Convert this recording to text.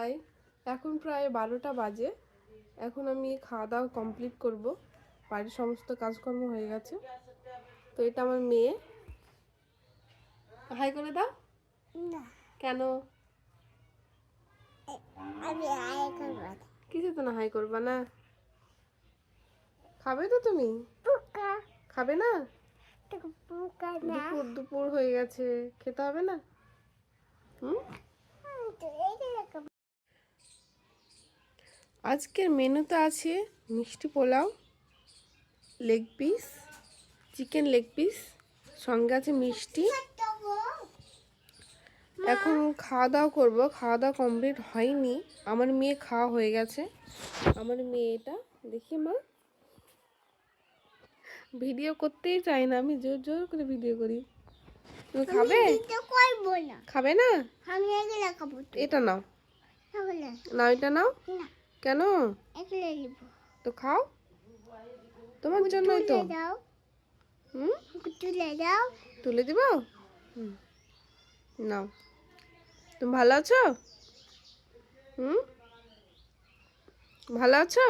সবাই। এখন প্রায় 12টা বাজে। এখন আমি খাওয়া দাওয়া কমপ্লিট করব। বাড়ির সমস্ত কাজকর্ম হয়ে গেছে। তো এটা আমার মেয়ে। হাই করে দাও। না, কেন? আমি হাই করব না। কিছু তো না হাই করবা না। খাবে তো তুমি? পোকা, খাবে না? পোকা না। দুপুর দুপুর হয়ে গেছে, খেতে হবে না? হুম। আজকের মেনুতে আছে মিষ্টি pulao, leg piece, chicken leg piece, সঙ্গে আছে মিষ্টি। এখন খাওয়া দাওয়া করবো। খাওয়া দাওয়া কমপ্লিট হয়নি, আমার মেয়ে খাওয়া হয়ে গেছে। আমার মেয়েটা দেখি মা ভিডিও করতেই চাই না, আমি জোর জোর করে ভিডিও করি। তুমি খাবে? খাবে না? আমি এগুলো খাবো। এটা নাও, তাহলে নাও এটা নাও। না, কেন? এগুলো নিব। তো খাও, তোমার জন্যই তো। তুলে দাও, হুম, তুলে দাও। তুলে দিব। হুম, নাও। তুমি ভালো আছো? হুম, ভালো আছো?